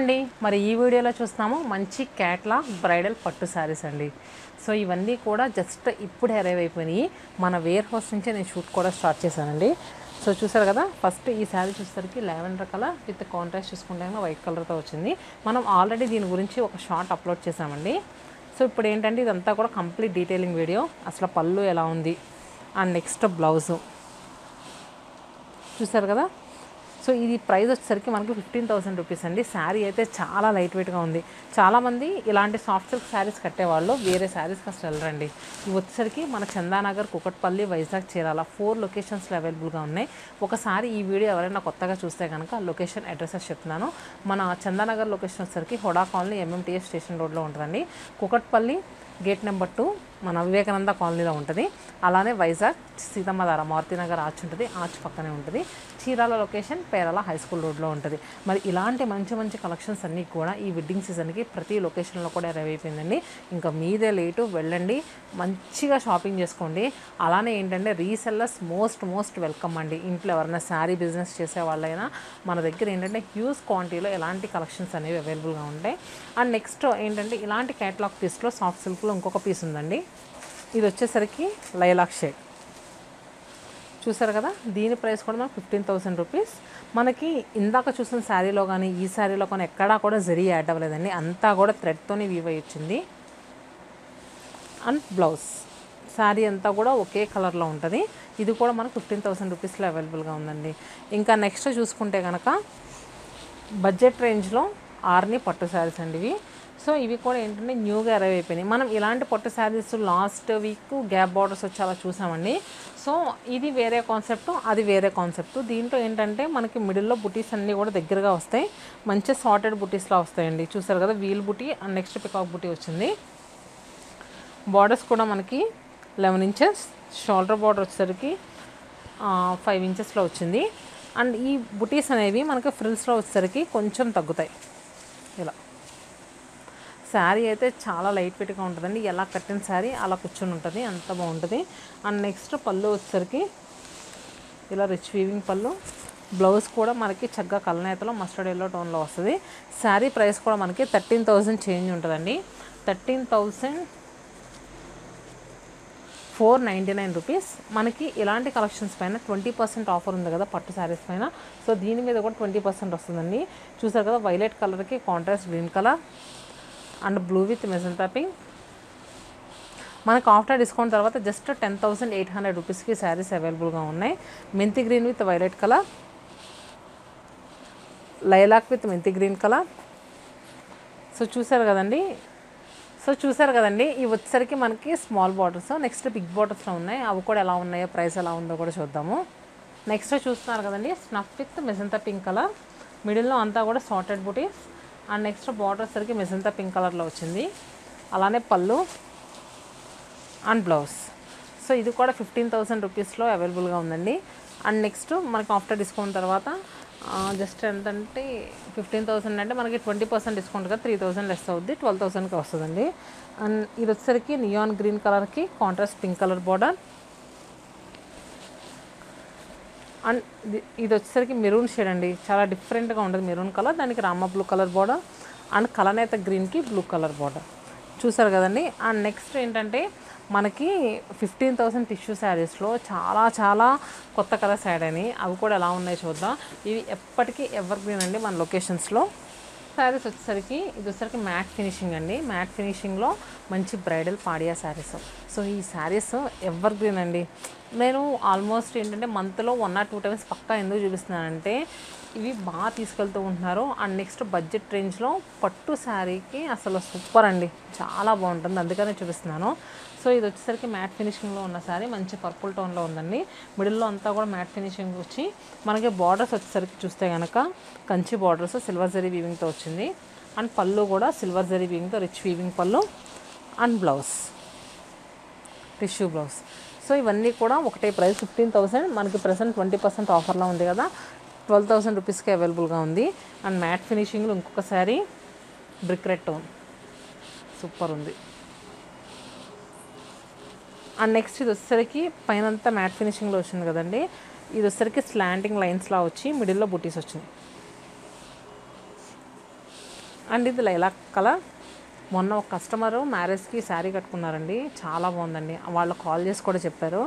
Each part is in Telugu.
అండి. మరి ఈ వీడియోలో చూస్తున్నాము మంచి క్యాట్లాగ్ బ్రైడల్ పట్టు శారీస్ అండి. సో ఇవన్నీ కూడా జస్ట్ ఇప్పుడే అరైవ్ అయిపోయినాయి. మన వేర్ హౌస్ నుంచే నేను షూట్ కూడా స్టార్ట్ చేశానండి. సో చూసారు కదా, ఫస్ట్ ఈ శారీ చూసేసరికి లావెండర్ కలర్ విత్ కాంట్రాస్ట్ చూసుకుంటే వైట్ కలర్తో వచ్చింది. మనం ఆల్రెడీ దీని గురించి ఒక షార్ట్ అప్లోడ్ చేసామండి. సో ఇప్పుడు ఏంటంటే ఇదంతా కూడా కంప్లీట్ డీటెయిలింగ్ వీడియో. అసలు పళ్ళు ఎలా ఉంది అండ్ నెక్స్ట్ బ్లౌజు చూసారు కదా. సో ఇది ప్రైస్ వచ్చేసరికి మనకి 15,000 రూపీస్ అండి. శారీ అయితే చాలా లైట్ వెయిట్గా ఉంది. చాలామంది ఇలాంటి సాఫ్ట్ సిల్క్ శారీస్ కట్టేవాళ్ళు వేరే శారీస్కి అసలు వెళ్ళరండి. ఇవి వచ్చేసరికి మన చందానగర్, కుకట్పల్లి, వైజాగ్, చీరాల 4 లొకేషన్స్లో అవైలబుల్గా ఉన్నాయి. ఒకసారి ఈ వీడియో ఎవరైనా కొత్తగా చూస్తే కనుక లొకేషన్ అడ్రసెస్ చెప్తున్నాను. మన చందానగర్ లొకేషన్ వచ్చేసరికి హుడా కాలనీ ఎంఎంటీఎస్ స్టేషన్ రోడ్లో ఉంటుందండి. కుకట్పల్లి గేట్ నెంబర్ 2 మన వివేకానంద కాలనీలో ఉంటుంది. అలానే వైజాగ్ సీతమ్మధార మారుతినగర్ ఆర్చ్ ఉంటుంది, ఆర్చ్ పక్కనే ఉంటుంది. Chirala location Perala high school రోడ్లో ఉంటుంది. మరి ఇలాంటి మంచి మంచి కలెక్షన్స్ అన్నీ కూడా ఈ వెడ్డింగ్ సీజన్కి ప్రతి లొకేషన్లో కూడా అరైవ్ అయిపోయిందండి. ఇంకా మీదే లేటు, వెళ్ళండి మంచిగా షాపింగ్ చేసుకోండి. అలానే ఏంటంటే రీసెల్లర్స్ మోస్ట్ వెల్కమ్ అండి. ఇంట్లో ఎవరైనా శారీ బిజినెస్ చేసే వాళ్ళైనా మన దగ్గర ఏంటంటే హ్యూజ్ క్వాంటిటీలో ఎలాంటి కలెక్షన్స్ అనేవి అవైలబుల్గా ఉంటాయి. అండ్ నెక్స్ట్ ఏంటంటే ఇలాంటి క్యాటలాగ్ పీస్లో సాఫ్ట్ సిల్క్లో ఇంకొక పీస్ ఉందండి. ఇది వచ్చేసరికి లైలాక్ షేడ్ చూసారు కదా. దీని ప్రైస్ కూడా మనకు 15,000 రూపీస్. మనకి ఇందాక చూసిన శారీలో కానీ ఈ శారీలో కానీ ఎక్కడా కూడా జరీ యాడ్ అవ్వలేదండి. అంతా కూడా థ్రెడ్తోనే వీవ్ అయ్యి వచ్చింది. అండ్ బ్లౌజ్ శారీ అంతా కూడా ఒకే కలర్లో ఉంటుంది. ఇది కూడా మనకు 15,000 రూపీస్లో అవైలబుల్గా ఉందండి. ఇంకా నెక్స్ట్ చూసుకుంటే కనుక బడ్జెట్ రేంజ్లో ఆర్ని పట్టు శారీస్ అండి ఇవి. సో ఇవి కూడా ఏంటంటే న్యూగా అరైవ్ అయిపోయినాయి. మనం ఇలాంటి పట్టు saris last week gap borders వచ్చి అలా చూసామండి. సో ఇది వేరే కాన్సెప్ట్, అది వేరే కాన్సెప్ట్. దీంట్లో ఏంటంటే మనకి మిడిల్లో బుటీస్ అన్నీ కూడా దగ్గరగా వస్తాయి. మంచి సార్టెడ్ బుటీస్లా వస్తాయండి. చూసారు కదా, wheel buti and next peacock బుటీ వచ్చింది. బార్డర్స్ కూడా మనకి 11 ఇంచెస్, షోల్డర్ బార్డర్ వచ్చేసరికి 5 ఇంచెస్లో వచ్చింది. అండ్ ఈ బుటీస్ అనేవి మనకి ఫ్రిల్స్లో వచ్చేసరికి కొంచెం తగ్గుతాయి. ఇలా శారీ అయితే చాలా లైట్ వెయిట్గా ఉంటుందండి. ఎలా కట్టిన శారీ అలా కూర్చొని ఉంటుంది, అంత బాగుంటుంది. అండ్ నెక్స్ట్ పళ్ళు వచ్చేసరికి ఇలా రిచ్ వీవింగ్ పళ్ళు. బ్లౌజ్ కూడా మనకి చక్కగా కలనేతలో మస్టర్డ్ ఎల్లో టోన్లో వస్తుంది. శారీ ప్రైస్ కూడా మనకి 13,000 చేంజ్ ఉంటుందండి. 13,499 రూపీస్. మనకి ఇలాంటి కలెక్షన్స్ పైన 20% ఆఫర్ ఉంది కదా పట్టు శారీస్ పైన. సో దీని మీద కూడా 20% వస్తుందండి. చూసారు కదా, వైలెట్ కలర్కి contrast green colour and blue with magenta pink. మనకు ఆఫ్టర్ డిస్కౌంట్ తర్వాత జస్ట్ 10,800 రూపీస్కి శారీస్ అవైలబుల్గా ఉన్నాయి. మెంతి green with violet colour, lilac with మెంతి గ్రీన్ కలర్. సో చూసారు కదండి ఇవి వచ్చేసరికి మనకి స్మాల్ బార్డర్స్, నెక్స్ట్ బిగ్ బార్డర్స్లో ఉన్నాయి. అవి కూడా ఎలా ఉన్నాయో, ప్రైస్ ఎలా ఉందో కూడా చూద్దాము. నెక్స్ట్ చూస్తున్నారు కదండి, snuff with magenta pink colour. మిడిల్లో అంతా కూడా sorted buttis. And next border సరికి మెజంతా పింక్ కలర్లో వచ్చింది. అలానే పళ్ళు అండ్ బ్లౌజ్. సో ఇది కూడా 15,000 రూపీస్లో అవైలబుల్గా ఉందండి. అండ్ నెక్స్ట్ మనకి ఆఫ్టర్ డిస్కౌంట్ తర్వాత జస్ట్ ఎంతంటే 15,000 అంటే మనకి 20% డిస్కౌంట్ కదా 3,000 లెస్ అవుద్ది, 12,000కి వస్తుందండి. అండ్ ఇది వచ్చేసరికి నియాన్ గ్రీన్ కలర్కి contrast pink colour border. And ఇది వచ్చేసరికి మెరూన్ షేడ్ అండి, చాలా డిఫరెంట్గా ఉంటుంది మెరూన్ కలర్. దానికి రామ బ్లూ కలర్ బార్డర్ అండ్ కలనేత గ్రీన్కి బ్లూ కలర్ బార్డర్ చూసారు కదండి. అండ్ నెక్స్ట్ ఏంటంటే మనకి 15,000 టిష్యూ శారీస్లో చాలా కొత్త కలర్స్ యాడ్ అయినాయి. అవి కూడా ఎలా ఉన్నాయి చూద్దాం. ఇవి ఎప్పటికీ ఎవర్ గ్రీన్ అండి మన లొకేషన్స్లో. శారీస్ వచ్చేసరికి ఇది వచ్చేసరికి మ్యాట్ ఫినిషింగ్ అండి. మ్యాట్ ఫినిషింగ్లో మంచి బ్రైడల్ పాడియా శారీస్. సో ఈ శారీస్ ఎవర్ గ్రీన్ అండి. నేను ఆల్మోస్ట్ ఏంటంటే మంత్లో 1 or 2 టైమ్స్ పక్కా ఎందుకు చూపిస్తున్నానంటే ఇవి బాగా తీసుకెళ్తూ ఉంటున్నారు. అండ్ నెక్స్ట్ బడ్జెట్ రేంజ్లో పట్టు శారీకి అసలు సూపర్ అండి, చాలా బాగుంటుంది, అందుకనే చూపిస్తున్నాను. సో ఇది వచ్చేసరికి మ్యాట్ ఫినిషింగ్లో ఉన్న శారీ మంచి పర్పుల్ టోన్లో ఉందండి. మిడిల్లో అంతా కూడా మ్యాట్ ఫినిషింగ్ వచ్చి మనకి బార్డర్స్ వచ్చేసరికి చూస్తే కనుక కంచి బార్డర్స్ సిల్వర్ జరీ వీవింగ్తో వచ్చింది. అండ్ పళ్ళు కూడా సిల్వర్ జరీ వీవింగ్తో రిచ్ వీవింగ్ పళ్ళు and blouse tissue blouse. So ఇవన్నీ కూడా ఒకటే ప్రైస్ 15,000. మనకి ప్రెసెంట్ 20% ఆఫర్లో ఉంది కదా, 12,000 రూపీస్కి అవైలబుల్గా ఉంది. అండ్ మ్యాట్ ఫినిషింగ్లో ఇంకొక sari brick red tone super ఉంది. అండ్ నెక్స్ట్ ఇది వచ్చేసరికి పైనంతా మ్యాట్ ఫినిషింగ్లో వచ్చింది కదండి. ఇది వచ్చేసరికి స్లాంటింగ్ లైన్స్లా వచ్చి మిడిల్లో బుటీస్ వచ్చినాయి. అండ్ ఇది లైలాక్ కలర్. మొన్న ఒక కస్టమరు మ్యారేజ్కి శారీ కట్టుకున్నారండి, చాలా బాగుందండి. వాళ్ళు కాల్ చేసి కూడా చెప్పారు,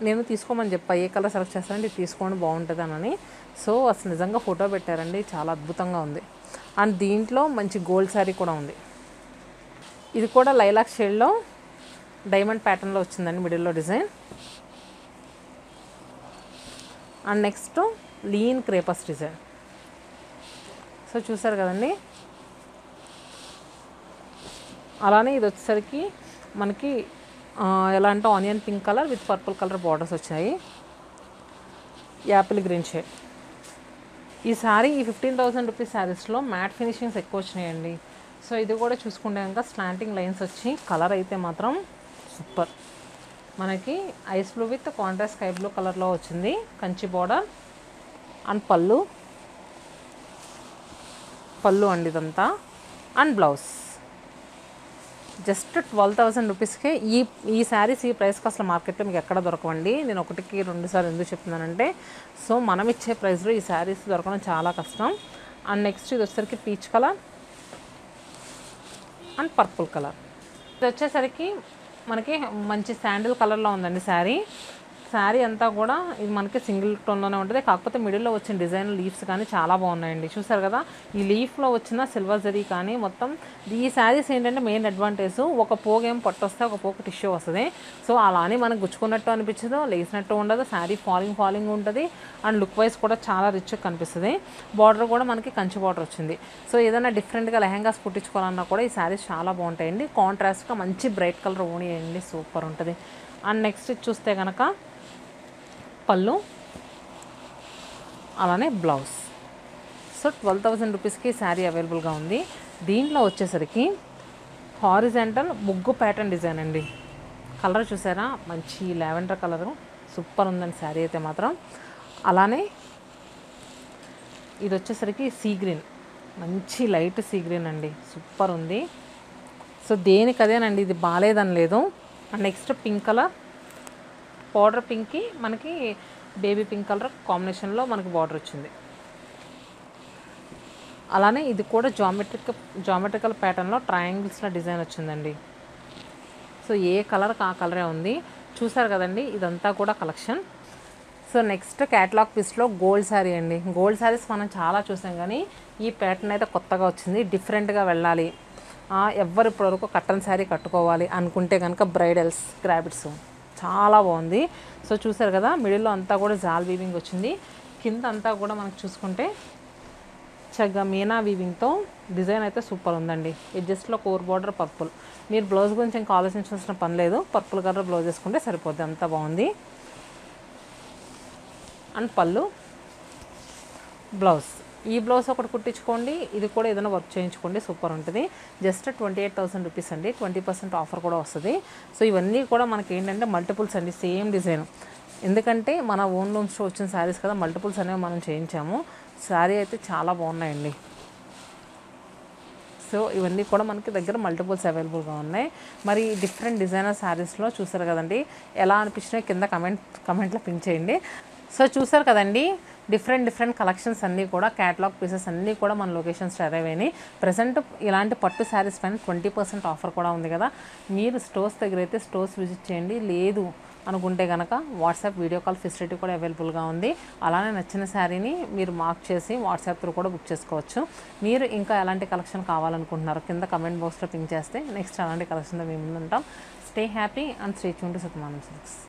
నేను తీసుకోమని చెప్పా ఏ కలర్ సెలెక్ట్ చేస్తానంటే ఇది తీసుకోండి బాగుంటుంది అని. సో అసలు నిజంగా ఫోటో పెట్టారండి, చాలా అద్భుతంగా ఉంది. అండ్ దీంట్లో మంచి గోల్డ్ శారీ కూడా ఉంది. ఇది కూడా లైలాక్ షేడ్లో డైమండ్ ప్యాటర్న్లో వచ్చిందండి, మిడిల్లో డిజైన్. అండ్ నెక్స్ట్ లీన్ క్రేపస్ డిజైన్. సో చూసారు కదండి. అలానే ఇది వచ్చేసరికి మనకి ఎలా అంటే onion pink colour with purple colour borders వచ్చాయి, యాపిల్ గ్రీన్ షేడ్. ఈ సారీ ఈ 15,000 రూపీస్ శారీస్లో మ్యాట్ ఫినిషింగ్స్ ఎక్కువ వచ్చినాయండి. సో ఇది కూడా చూసుకుంటే కనుక స్లాంటింగ్ లైన్స్ వచ్చి కలర్ అయితే మాత్రం సూపర్. మనకి ice blue with contrast sky blue కలర్లో వచ్చింది, కంచి బార్డర్. అండ్ పళ్ళు అండి ఇదంతా. అండ్ బ్లౌజ్ జస్ట్ 12,000 రూపీస్కే. ఈ శారీస్ ఈ ప్రైస్కి అసలు మార్కెట్లో మీకు ఎక్కడ దొరకవండి. నేను ఒకటికి 2 సార్లు ఎందుకు చెప్తున్నానంటే, సో మనం ఇచ్చే ప్రైస్లో ఈ శారీస్ దొరకడం చాలా కష్టం. అండ్ నెక్స్ట్ ఇది వచ్చేసరికి peach colour and purple colour. ఇది వచ్చేసరికి మనకి మంచి శాండిల్ కలర్లో ఉందండి శారీ అంతా కూడా. ఇది మనకి సింగిల్ టోన్లోనే ఉంటుంది, కాకపోతే మిడిల్లో వచ్చిన డిజైన్ లీఫ్స్ కానీ చాలా బాగున్నాయండి. చూసారు కదా, ఈ లీఫ్లో వచ్చిన సిల్వర్ జరీ కానీ మొత్తం. ఈ శారీస్ ఏంటంటే మెయిన్ అడ్వాంటేజ్, ఒక పోగు ఏం పట్టు వస్తే ఒక పోగు టిష్యూ వస్తుంది. సో అలా అని మనకు గుచ్చుకున్నట్టు అనిపించదు, లేసినట్టు ఉండదు, శారీ ఫాలింగ్ ఉంటుంది. అండ్ లుక్ వైజ్ కూడా చాలా రిచ్గా కనిపిస్తుంది. బార్డర్ కూడా మనకి కంచి బార్డర్ వచ్చింది. సో ఏదైనా డిఫరెంట్గా లెహంగాస్ కుట్టించుకోవాలన్నా కూడా ఈ శారీస్ చాలా బాగుంటాయండి. కాంట్రాస్ట్గా మంచి బ్రైట్ కలర్ ఓణి అండి, సూపర్ ఉంటుంది. అండ్ నెక్స్ట్ చూస్తే కనుక పళ్ళు, అలానే బ్లౌజ్. సో 12,000 రూపీస్కి శారీ అవైలబుల్గా ఉంది. దీంట్లో వచ్చేసరికి హారిజాంటల్ ముగ్గు ప్యాటర్న్ డిజైన్ అండి. కలర్ చూసారా, మంచి లావెండర్ కలరు, సూపర్ ఉందండి శారీ అయితే మాత్రం. అలానే ఇది వచ్చేసరికి సీ గ్రీన్, మంచి లైట్ సీ గ్రీన్ అండి, సూపర్ ఉంది. సో దేనికి అదేనండి, ఇది బాగాలేదని లేదు. And next pink colour, powder పింక్కి మనకి బేబీ పింక్ కలర్ కాంబినేషన్లో మనకి బార్డర్ వచ్చింది. అలానే ఇది కూడా జామెట్రికల్ ప్యాటర్న్లో ట్రయాంగిల్స్లో డిజైన్ వచ్చిందండి. సో ఏ కలర్కి ఆ కలరే ఉంది. చూసారు కదండి, ఇదంతా కూడా కలెక్షన్. సో నెక్స్ట్ క్యాటలాగ్ పీస్లో గోల్డ్ శారీ అండి. గోల్డ్ శారీస్ మనం చాలా చూసాం, కానీ ఈ ప్యాటర్న్ అయితే కొత్తగా వచ్చింది, డిఫరెంట్గా వెళ్ళాలి, ఎవరు ఇప్పటివరకు కట్టన్ శారీ కట్టుకోవాలి అనుకుంటే కనుక బ్రైడల్స్ గ్రాబిట్స్ చాలా బాగుంది. సో చూసారు కదా, మిడిల్లో అంతా కూడా జాల్ వీవింగ్ వచ్చింది, కింద అంతా కూడా మనకు చూసుకుంటే చక్కగా మీనా వీవింగ్తో డిజైన్ అయితే సూపర్ ఉందండి. ఎడ్జస్ట్లో కోర్ బార్డర్ పర్పుల్. మీరు బ్లౌజ్ గురించి ఇంకా ఆలోచించాల్సిన పని లేదు, పర్పుల్ కలర్ బ్లౌజ్ వేసుకుంటే సరిపోద్ది, అంతా బాగుంది. అండ్ పళ్ళు, బ్లౌజ్. ఈ బ్లౌజ్ ఒకటి కుట్టించుకోండి, ఇది కూడా ఏదైనా వర్క్ చేయించుకోండి, సూపర్ ఉంటుంది. జస్ట్ 28,000 రూపీస్ అండి, 20% ఆఫర్ కూడా వస్తుంది. సో ఇవన్నీ కూడా మనకి ఏంటంటే మల్టిపుల్స్ అండి, సేమ్ డిజైన్. ఎందుకంటే మన ఓన్ లూమ్స్లో వచ్చిన శారీస్ కదా, మల్టిపుల్స్ అనేవి మనం చేయించాము. శారీ అయితే చాలా బాగున్నాయండి. సో ఇవన్నీ కూడా మనకి దగ్గర మల్టిపుల్స్ అవైలబుల్గా ఉన్నాయి. మరి డిఫరెంట్ డిజైనర్ శారీస్లో చూసారు కదండి, ఎలా అనిపించినాయి కింద కమెంట్లో పింక్ చేయండి. సో చూసారు కదండి, డిఫరెంట్ కలెక్షన్స్ అన్నీ కూడా, క్యాటలాగ్ పీసెస్ అన్నీ కూడా మన లొకేషన్స్ అరైవ్ అయినాయి. ప్రజెంట్ ఇలాంటి పట్టు శారీస్ పైన 20% ఆఫర్ కూడా ఉంది కదా. మీరు స్టోర్స్ దగ్గర అయితే స్టోర్స్ విజిట్ చేయండి, లేదు అనుకుంటే కనుక వాట్సాప్ వీడియో కాల్ ఫెసిలిటీ కూడా అవైలబుల్గా ఉంది. అలానే నచ్చిన శారీని మీరు మార్క్ చేసి వాట్సాప్ త్రూ కూడా బుక్ చేసుకోవచ్చు. మీరు ఇంకా ఎలాంటి కలెక్షన్ కావాలనుకుంటున్నారో కింద కమెంట్ బాక్స్లో పింక్ చేస్తే నెక్స్ట్ అలాంటి కలెక్షన్తో మేము ముందు ఉంటాం. Stay happy and stay tune to Satyamanam silks.